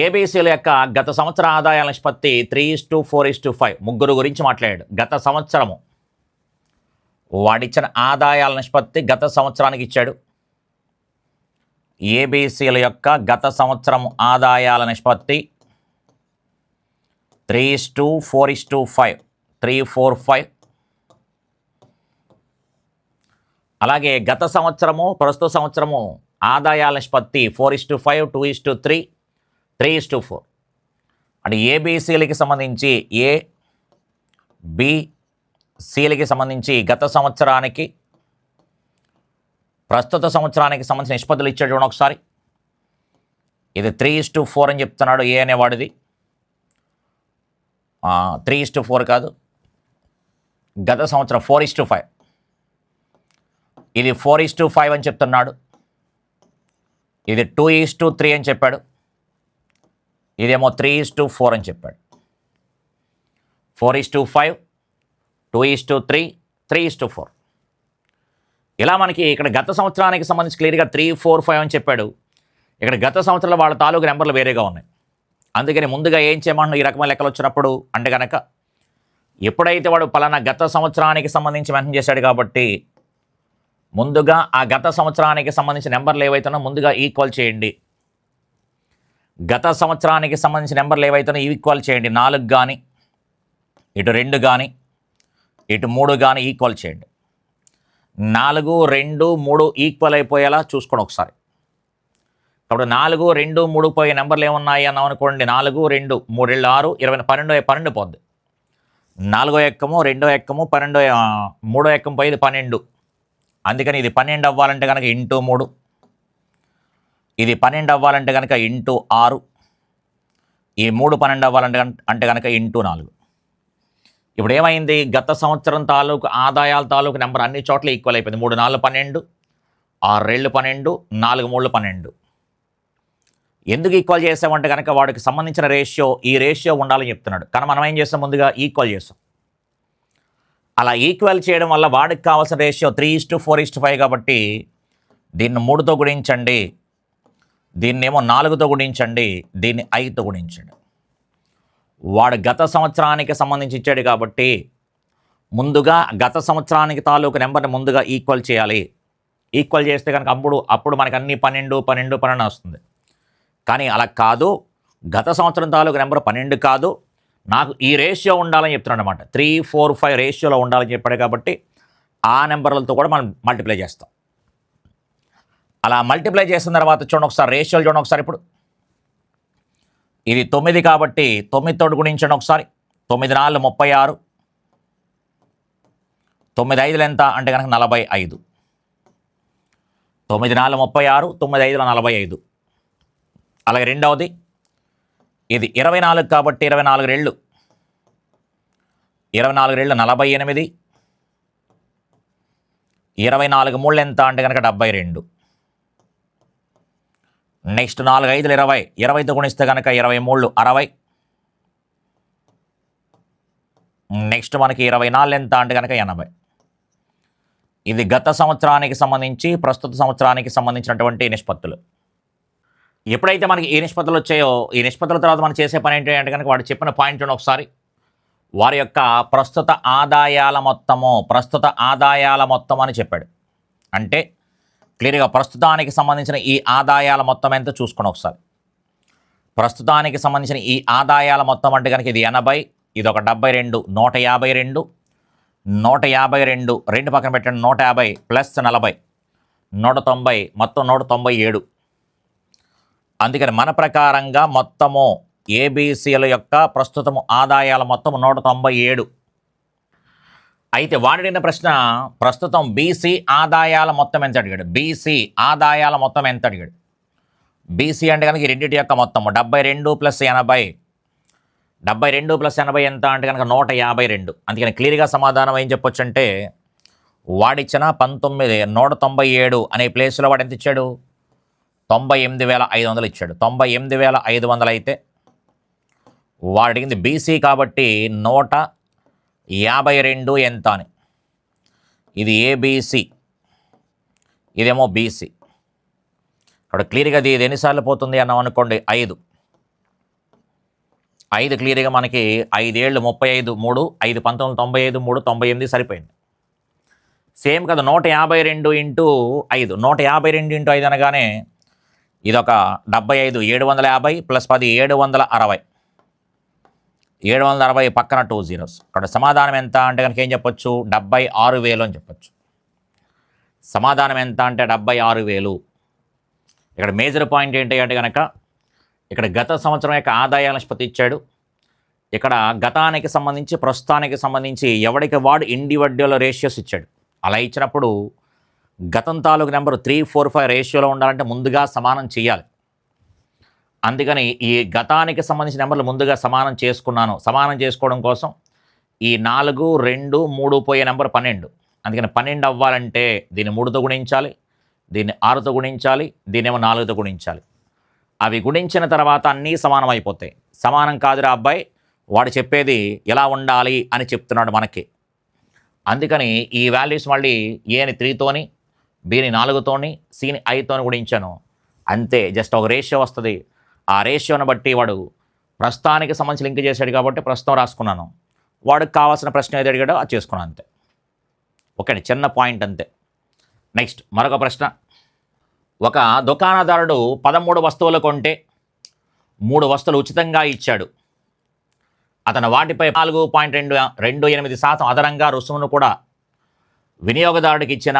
ఏబీసీల యొక్క గత సంవత్సర ఆదాయాల నిష్పత్తి 3:4:5 ముగ్గురు గురించి మాట్లాడాడు. గత సంవత్సరము వాడిచ్చిన ఆదాయాల నిష్పత్తి గత సంవత్సరానికి ఇచ్చాడు. ఏబీసీల యొక్క గత సంవత్సరం ఆదాయాల నిష్పత్తి 3:4:5 3:4:5. అలాగే గత సంవత్సరము ప్రస్తుత సంవత్సరము ఆదాయాల నిష్పత్తి 4:5 2:3 3:4. అంటే ఏబీసీలకి సంబంధించి ఏబిసిలకి సంబంధించి గత సంవత్సరానికి ప్రస్తుత సంవత్సరానికి సంబంధించిన నిష్పత్తులు ఇచ్చాడు చూడండి ఒకసారి. ఇది 3:4 అని చెప్తున్నాడు ఏ అనేవాడిది. 3:4 కాదు, గత సంవత్సరం 4:5. ఇది 4:5 అని చెప్తున్నాడు. ఇది 2:3 అని చెప్పాడు. ఇదేమో 3:4 అని చెప్పాడు. 4:5 2:3 3:4. ఇలా మనకి ఇక్కడ గత సంవత్సరానికి సంబంధించి క్లియర్గా 3:4:5 అని చెప్పాడు. ఇక్కడ గత సంవత్సరంలో వాళ్ళ తాలూకు నెంబర్లు వేరేగా ఉన్నాయి. అందుకని ముందుగా ఏం చేయమంటున్నాం ఈ రకమైన లెక్కలు వచ్చినప్పుడు అంటే కనుక ఎప్పుడైతే వాడు పలానా గత సంవత్సరానికి సంబంధించి మెన్షన్ చేశాడు కాబట్టి ముందుగా ఆ గత సంవత్సరానికి సంబంధించిన నెంబర్లు ఏవైతున్నా ముందుగా ఈక్వల్ చేయండి. గత సంవత్సరానికి సంబంధించిన నెంబర్లు ఏవైతున్నా ఈక్వల్ చేయండి. 4 కానీ ఇటు 2 కానీ ఇటు 3 కానీ ఈక్వల్ చేయండి. 4 2 3 ఈక్వల్ అయిపోయేలా చూసుకోండి ఒకసారి. కాబట్టి 4 2 3 పోయే నెంబర్లు ఏమున్నాయి అన్నాం అనుకోండి. 4 2 3 6 20 12 పోద్ది. 4వ ఎక్కము 2వ ఎక్కము 12 3వ ఎక్కం పోయేది 12. అందుకని ఇది 12 అవ్వాలంటే కనుక ఇంటూ 3, ఇది 12 అవ్వాలంటే కనుక ఇంటూ 6, ఈ 3 12 అవ్వాలంటే అంటే కనుక ఇంటూ 4. ఇప్పుడు ఏమైంది, గత సంవత్సరం తాలూకు ఆదాయాల తాలూకు నెంబర్ అన్ని చోట్ల ఈక్వల్ అయిపోయింది. 3 4 12, 6 2 12, 4 3 12. ఎందుకు ఈక్వల్ చేసామంటే కనుక వాడికి సంబంధించిన రేషియో ఈ రేషియో ఉండాలని చెప్తున్నాడు. కానీ మనం ఏం చేస్తాం, ముందుగా ఈక్వల్ చేస్తాం. అలా ఈక్వల్ చేయడం వల్ల వాడికి కావాల్సిన రేషియో 3:4:5 కాబట్టి దీన్ని 3తో గుణించండి, దీన్నేమో 4తో గుణించండి, దీన్ని 5తో గుణించండి. వాడు గత సంవత్సరానికి సంబంధించి ఇచ్చాడు కాబట్టి ముందుగా గత సంవత్సరానికి తాలూకు నెంబర్ని ముందుగా ఈక్వల్ చేయాలి. ఈక్వల్ చేస్తే కనుక అప్పుడు మనకు అన్ని 12 12 12 వస్తుంది. కానీ అలా కాదు, గత సంవత్సరం తాలూకు నెంబర్ 12 కాదు, నాకు ఈ రేషియో ఉండాలని చెప్తున్నాడు అనమాట. 3:4:5 రేషియోలో ఉండాలని చెప్పాడు కాబట్టి ఆ నెంబర్లతో కూడా మనం మల్టిప్లై చేస్తాం. అలా మల్టిప్లై చేసిన తర్వాత చూడండి ఒకసారి రేషియోలు చూడండి ఒకసారి. ఇప్పుడు ఇది 9 కాబట్టి 9తో గుణించండి ఒకసారి. 9 4 36, 9 5 ఎంత అంటే కనుక 45. 9 4 36, 9 5 45. అలాగే రెండవది ఇది 24 కాబట్టి 24 రెళ్ళు 24 రెళ్ళు 48, 24 3 ఎంత అంటే కనుక 72. నెక్స్ట్ 4 5 20, 20తో గుణిస్తే కనుక 23 60. నెక్స్ట్ మనకి 24 ఎంత అంటే కనుక 80. ఇది గత సంవత్సరానికి సంబంధించి ప్రస్తుత సంవత్సరానికి సంబంధించినటువంటి నిష్పత్తులు. ఎప్పుడైతే మనకి ఈ నిష్పత్తులు వచ్చాయో ఈ నిష్పత్తుల తర్వాత మనం చేసే పని ఏంటి అంటే కనుక వాడు చెప్పిన పాయింట్ ఒకసారి వారి యొక్క ప్రస్తుత ఆదాయాల మొత్తం అని చెప్పాడు. అంటే క్లియర్గా ప్రస్తుతానికి సంబంధించిన ఈ ఆదాయాల మొత్తం ఎంత చూసుకోండి ఒకసారి. ప్రస్తుతానికి సంబంధించిన ఈ ఆదాయాల మొత్తం అంటే కనుక ఇది 80, ఇది ఒక 72, 152, 152 రెండు పక్కన పెట్టండి. 150 ప్లస్ 40 190, మొత్తం 197. అందుకని మన ప్రకారంగా మొత్తము ఏబీసీల యొక్క ప్రస్తుతము ఆదాయాల మొత్తం 197. అయితే వాడిన ప్రశ్న ప్రస్తుతం బీసీ ఆదాయాల మొత్తం ఎంత అడిగాడు. బీసీ ఆదాయాల మొత్తం ఎంత అడిగాడు. బీసీ అంటే కనుక ఈ రెండింటి యొక్క మొత్తము 72 + 80, 72 + 80 ఎంత అంటే కనుక 152. అందుకని క్లియర్గా సమాధానం ఏం చెప్పొచ్చు అంటే వాడిచ్చిన 197 అనే ప్లేస్లో వాడు ఎంత ఇచ్చాడు, 98,500 ఇచ్చాడు. 98,500 అయితే వాడికి బీసీ కాబట్టి 152 ఎంత అని. ఇది ఏబీసీ, ఇదేమో బీసీ. ఇక్కడ క్లియర్గా ఇది ఎన్నిసార్లు పోతుంది అన్నాం అనుకోండి 5. 5 క్లియర్గా మనకి 5 ఏళ్ళు 35 3 5 1995 3 98 సరిపోయింది. సేమ్ కదా 152 ఇంటూ 5 152 ఇంటూ 5 అనగానే ఇదొక 75 750 ప్లస్ 10 760 760 పక్కన 2 zeros. ఇక్కడ సమాధానం ఎంత అంటే కనుక ఏం చెప్పొచ్చు 76,000 అని చెప్పొచ్చు. సమాధానం ఎంత అంటే 76,000. ఇక్కడ మేజర్ పాయింట్ ఏంటి అంటే కనుక ఇక్కడ గత సంవత్సరం యొక్క ఆదాయాల నిష్పత్తి ఇచ్చాడు. ఇక్కడ గతానికి సంబంధించి ప్రస్తుతానికి సంబంధించి ఎవరికి వాడు ఇండివిడ్యువల్ రేషియోస్ ఇచ్చాడు. అలా ఇచ్చినప్పుడు గతం తాలూకు నెంబరు 345 రేషియోలో ఉండాలంటే ముందుగా సమానం చేయాలి. అందుకని ఈ గతానికి సంబంధించిన నెంబర్లు ముందుగా సమానం చేసుకున్నాను. సమానం చేసుకోవడం కోసం ఈ 4 2 3 పోయే నెంబర్ 12. అందుకని 12 అవ్వాలంటే దీన్ని 3తో గుణించాలి, దీన్ని 6తో గుణించాలి, దీన్నేమో 4తో గుణించాలి. అవి గుణించిన తర్వాత అన్నీ సమానం అయిపోతాయి. సమానం కాదురా అబ్బాయి, వాడు చెప్పేది ఎలా ఉండాలి అని చెప్తున్నాడు మనకి. అందుకని ఈ వాల్యూస్ మళ్ళీ ఏని 3తోని, బిని 4తోని, సిని 5తోని గుణించాను. అంతే, జస్ట్ ఒక రేషియో వస్తుంది. ఆ రేషియోని బట్టి వాడు ప్రస్తుతానికి సంబంధించి లింక్ చేశాడు కాబట్టి ప్రస్తుతం రాసుకున్నాను. వాడికి కావాల్సిన ప్రశ్న ఏది అడిగాడో అది చేసుకున్నాను అంతే. ఓకే అండి, చిన్న పాయింట్ అంతే. నెక్స్ట్ మరొక ప్రశ్న. ఒక దుకాణదారుడు 13 వస్తువులు కొంటే 3 వస్తువులు ఉచితంగా ఇచ్చాడు. అతను వాటిపై 4.28% అదనంగా రుసుమును కూడా వినియోగదారుడికి ఇచ్చిన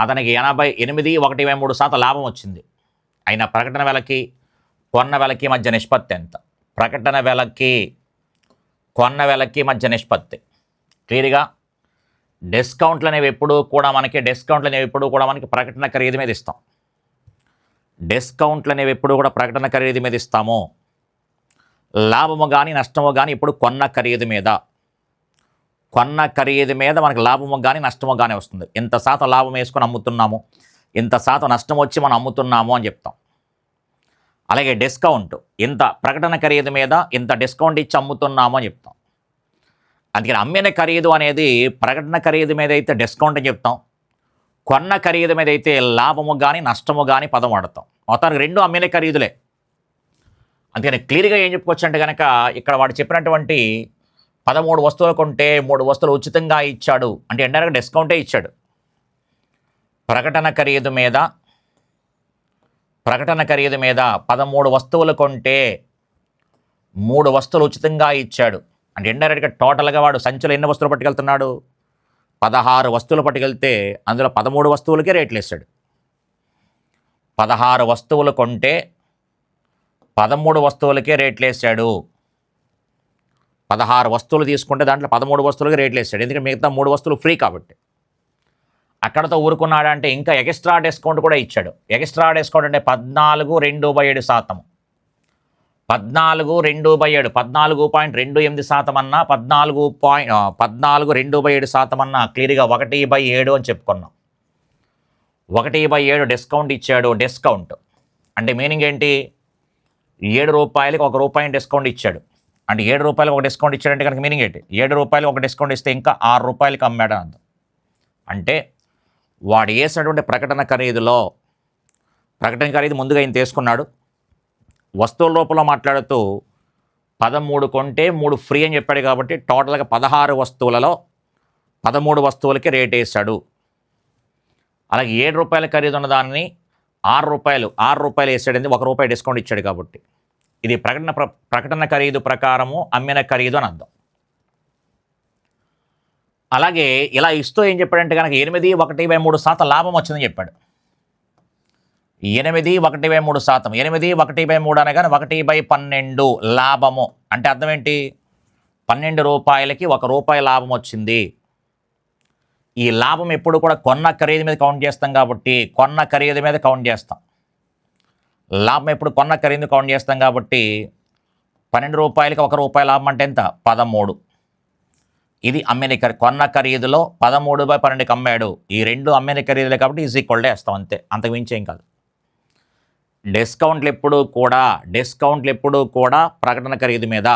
అతనికి 88.13% లాభం వచ్చింది. అయినా ప్రకటన వెలకి కొన్న వెలకి మధ్య నిష్పత్తి ఎంత? ప్రకటన వెలకి కొన్న వెలకి మధ్య నిష్పత్తి క్లియర్గా డిస్కౌంట్లు అనేవి ఎప్పుడూ కూడా మనకి ప్రకటన ఖరీదు మీద ఇస్తాం. డిస్కౌంట్లు అనేవి ఎప్పుడు కూడా ప్రకటన ఖరీదు మీద ఇస్తాము. లాభము కానీ నష్టము కానీ ఇప్పుడు కొన్న ఖరీదు మీద మనకి లాభము కానీ నష్టము కానీ వస్తుంది. ఇంత శాతం లాభం వేసుకొని అమ్ముతున్నాము, ఇంత శాతం నష్టం వచ్చి మనం అమ్ముతున్నాము అని చెప్తాం. అలాగే డిస్కౌంట్ ఇంత ప్రకటన ఖరీదు మీద ఇంత డిస్కౌంట్ ఇచ్చి అమ్ముతున్నాము అని చెప్తాం. అందుకని అమ్మిన ఖరీదు అనేది ప్రకటన ఖరీదు మీద అయితే డిస్కౌంట్ అని చెప్తాం, కొన్న ఖరీదు మీద అయితే లాభము కానీ నష్టము కానీ పదం వాడతాం. మొత్తానికి 2 అమ్మిన ఖరీదులే. అందుకని క్లియర్గా ఏం చెప్పుకోవచ్చు అంటే కనుక ఇక్కడ వాడు చెప్పినటువంటి 13 వస్తువులు కొంటే 3 వస్తువులు ఉచితంగా ఇచ్చాడు అంటే ఇండైరెక్ట్గా డిస్కౌంటే ఇచ్చాడు. ప్రకటన ఖరీదు మీద 13 వస్తువులు కొంటే 3 వస్తువులు ఉచితంగా ఇచ్చాడు అంటే ఇండైరెక్ట్గా టోటల్గా వాడు సంచులు ఎన్ని వస్తువులు పట్టుకెళ్తున్నాడు? 16 వస్తువులు పట్టుకెళ్తే అందులో 13 వస్తువులకే రేట్లు వేసాడు. 16 వస్తువులు కొంటే 13 వస్తువులకే రేట్లు వేసాడు. 16 వస్తువులు తీసుకుంటే దాంట్లో 13 వస్తువులకి రేట్లు వేసాడు. ఎందుకంటే మిగతా 3 వస్తువులు ఫ్రీ కాబట్టి. అక్కడతో ఊరుకున్నాడు అంటే ఇంకా ఎక్స్ట్రా డిస్కౌంట్ కూడా ఇచ్చాడు. ఎక్స్ట్రా డిస్కౌంట్ అంటే 14.2/7%. 14.2/7 14.28% అన్నా 14.2/7% అన్నా క్లియర్గా 1/7 అని చెప్పుకున్నాం. 1/7 డిస్కౌంట్ ఇచ్చాడు. డిస్కౌంట్ అంటే మీనింగ్ ఏంటి? 7 రూపాయలకి 1 రూపాయి డిస్కౌంట్ ఇచ్చాడు. అంటే 7 రూపాయలకు 1 డిస్కౌంట్ ఇచ్చాడంటే కనుక మీనింగ్ ఏంటి? 7 రూపాయలకు 1 డిస్కౌంట్ ఇస్తే ఇంకా 6 రూపాయలకి అమ్మాడు అంత. అంటే వాడు వేసినటువంటి ప్రకటన ఖరీదు ముందుగా ఆయన తీసుకున్నాడు. వస్తువుల రూపంలో మాట్లాడుతూ 13 కొంటే 3 ఫ్రీ అని చెప్పాడు కాబట్టి టోటల్గా 16 వస్తువులలో 13 వస్తువులకి రేట్ వేసాడు. అలాగే 7 రూపాయల ఖరీదు ఉన్న దాన్ని 6 రూపాయలు వేసాడు. 1 రూపాయి డిస్కౌంట్ ఇచ్చాడు కాబట్టి ఇది ప్రకటన ఖరీదు ప్రకారము అమ్మిన ఖరీదు అని అర్థం. అలాగే ఇలా ఇస్తూ ఏం చెప్పాడంటే కనుక 8.1/3% లాభం వచ్చిందని చెప్పాడు. 8.1/3%. 8.1/3 అనగానే 1/12 లాభము అంటే అర్థం ఏంటి? 12 రూపాయలకి 1 రూపాయి లాభం వచ్చింది. ఈ లాభం ఎప్పుడు కూడా కొన్న ఖరీదు మీద కౌంట్ చేస్తాం కాబట్టి కొన్న ఖరీదు మీద కౌంట్ చేస్తాం. లాభం ఎప్పుడు కొన్న ఖరీదు కౌంట్ చేస్తాం కాబట్టి 12 రూపాయలకి 1 రూపాయి లాభం అంటే ఎంత? 13. ఇది అమ్మిన కొన్న ఖరీదులో 13/12కి అమ్మాడు. ఈ 2 అమ్మిన ఖరీదులే కాబట్టి ఈజ్ ఈక్వల్ టు వేస్తాం అంతే, అంతకు మించి ఏం కాదు. డిస్కౌంట్లు ఎప్పుడూ కూడా ప్రకటన ఖరీదు మీద,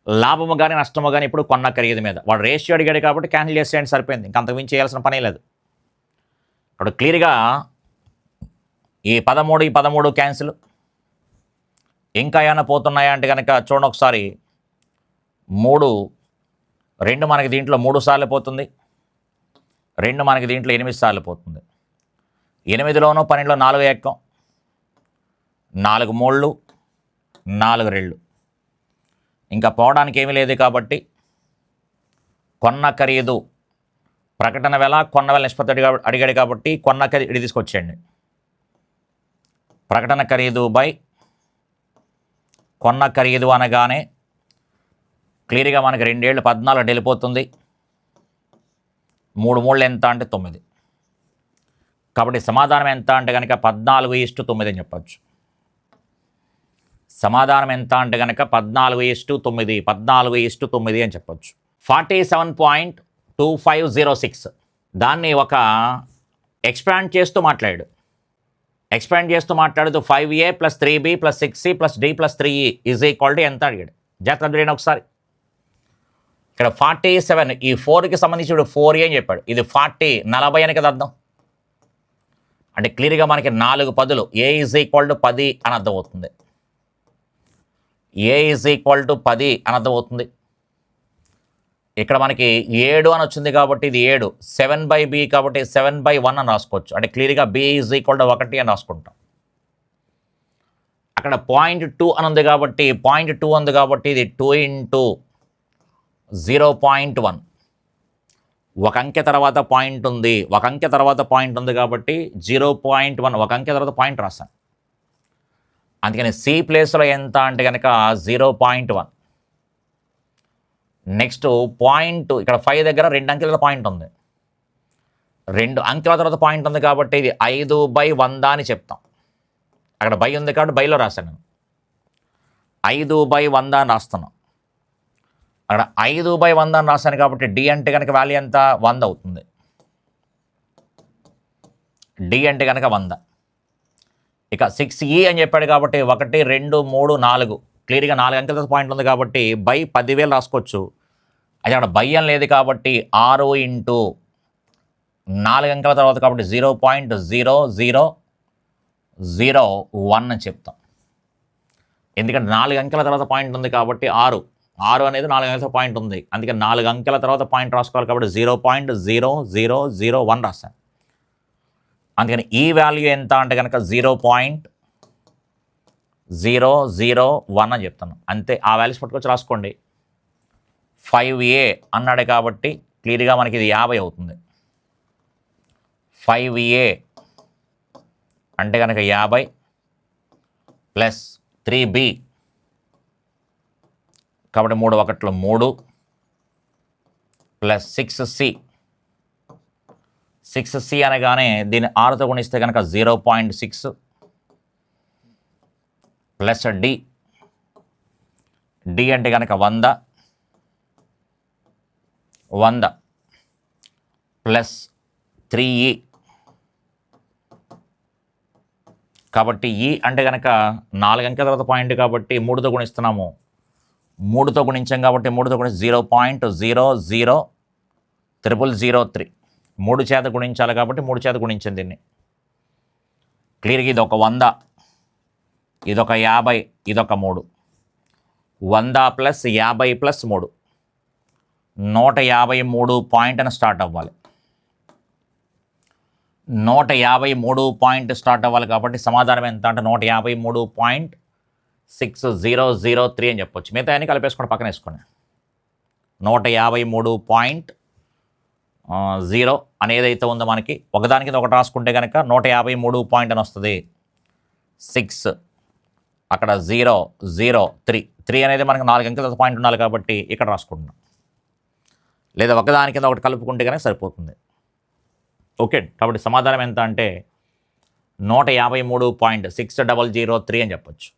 లాభము కానీ నష్టము కానీ ఇప్పుడు కొన్న ఖరీదు మీద. వాడు రేషియో అడిగాడు కాబట్టి క్యాన్సిల్ చేసేయండి సరిపోయింది, ఇంక అంతకు మించి చేయాల్సిన పనే లేదు. ఇప్పుడు క్లియర్గా ఈ 13 క్యాన్సిల్, ఇంకా ఏమైనా పోతున్నాయా అంటే కనుక చూడండి ఒకసారి 3 2 మనకి దీంట్లో 3 సార్లు పోతుంది, 2 మనకి దీంట్లో 8 సార్లు పోతుంది. 8లోనూ 12లో 4 ఎక్కం, 4 మూళ్ళు 4 రెళ్ళు, ఇంకా పోవడానికి ఏమీ లేదు కాబట్టి కొన్న ఖరీదు ప్రకటన వేళ కొన్న వేళ నిష్పత్తి అడిగాడు కాబట్టి కొన్న ఖరీదు ఇది తీసుకొచ్చేయండి. ప్రకటన ఖరీదు బై కొన్న ఖరీదు అనగానే క్లియర్గా మనకి 2 ఏళ్ళు 14 వెళ్ళిపోతుంది. 3 మూళ్ళు ఎంత అంటే 9. కాబట్టి సమాధానం ఎంత అంటే కనుక 14:9 అని చెప్పచ్చు. సమాధానం ఎంత అంటే కనుక 14:9, 14:9 అని చెప్పచ్చు. 47.2506 దాన్ని ఒక ఎక్స్పాండ్ చేస్తూ మాట్లాడు. ఎక్స్పాండ్ చేస్తూ మాట్లాడుతూ 5a + 3b + 6c + d + 3e = ఎంత అడిగాడు. జాగ్రత్త అడిగాడు ఒకసారి. ఇక్కడ 47 ఈ 4కి సంబంధించి ఇప్పుడు 4a అని చెప్పాడు. ఇది 40 అని కదా అర్థం. అంటే క్లియర్గా మనకి 4 పదులు a = 10 అని అర్థమవుతుంది. a = 10 అని అర్థమవుతుంది. ఇక్కడ మనకి 7 అని వచ్చింది కాబట్టి ఇది 7, 7/b కాబట్టి 7/1 అని రాసుకోవచ్చు. అంటే క్లియర్గా b = 1 అని రాసుకుంటాం. అక్కడ 0.2 అని ఉంది కాబట్టి 0.2 ఉంది కాబట్టి ఇది 2 × 0.1. ఒక అంకె తర్వాత పాయింట్ ఉంది, ఒక అంకె తర్వాత పాయింట్ ఉంది కాబట్టి 0.1 ఒక అంకె తర్వాత పాయింట్ రాశాను. అందుకని సి ప్లేస్లో ఎంత అంటే కనుక 0.1. నెక్స్ట్ పాయింట్ ఇక్కడ 5 దగ్గర 2 అంకెల పాయింట్ ఉంది, 2 అంకెల తర్వాత పాయింట్ ఉంది కాబట్టి ఇది 5/100 అని చెప్తాం. అక్కడ బై ఉంది కాబట్టి బైలో రాశాను నేను 5/100 అని రాస్తున్నాం. అక్కడ 5/100 అని రాశాను కాబట్టి డి అంటే కనుక వాల్యూ ఎంత 100 అవుతుంది. డి అంటే కనుక 100. ఇక 6e అని చెప్పాడు కాబట్టి 1 2 3 4 క్లియర్గా 4 అంకెల పాయింట్ ఉంది కాబట్టి బై 10,000 రాసుకోవచ్చు. అది అక్కడ బై అని లేదు కాబట్టి 6 × 4 అంకెల తర్వాత కాబట్టి 0.0001 అని చెప్తాం. ఎందుకంటే 4 అంకెల తర్వాత పాయింట్ ఉంది కాబట్టి 6 అనేది 4 అంకెల పాయింట్ ఉంది. అందుకని 4 అంకెల తర్వాత పాయింట్ రాసుకోవాలి కాబట్టి 0.0001 రాశాను. అందుకని ఈ వాల్యూ ఎంత అంటే కనుక 0.001 అని చెప్తాను. అంతే, ఆ వాల్యూస్ పట్టుకొచ్చి రాసుకోండి. 5a అన్నాడు కాబట్టి క్లియర్గా మనకి ఇది 50 అవుతుంది. 5a అంటే కనుక 50 + 3b కాబట్టి 3 1 3 + 6c అనగానే దీన్ని 6తో గుణిస్తే కనుక 0.6 ప్లస్ డి అంటే కనుక 100 ప్లస్ 3e కాబట్టి ఈ అంటే కనుక 4 అంకెల తర్వాత పాయింట్ కాబట్టి 3తో గుణిస్తున్నాము. 3తో గుణించాం కాబట్టి 3తో గుణించి 0.00003 3 చేత గుణించాలి కాబట్టి 3 చేత గుణించింది దీన్ని. క్లియర్గా ఇది ఒక 100, ఇదొక 50, ఇదొక 3. 100 + 50 + 3 153 పాయింట్ అని స్టార్ట్ అవ్వాలి. 153 స్టార్ట్ అవ్వాలి కాబట్టి సమాధానం ఎంత అంటే 153.6003 అని చెప్పొచ్చు. మిగతా అన్ని కలిపేసుకోండి, పక్కన వేసుకోండి. 153.0 అనేది అయితే ఉందో మనకి ఒకదాని కింద ఒకటి రాసుకుంటే కనుక 153 పాయింట్ అని వస్తుంది. 6 అక్కడ 003 అనేది మనకి 4 అంకెల పాయింట్ ఉండాలి కాబట్టి ఇక్కడ రాసుకుంటున్నాం. లేదా ఒకదాని కింద ఒకటి కలుపుకుంటే కనుక సరిపోతుంది. ఓకే, కాబట్టి సమాధానం ఎంత అంటే 153.6003 అని చెప్పొచ్చు.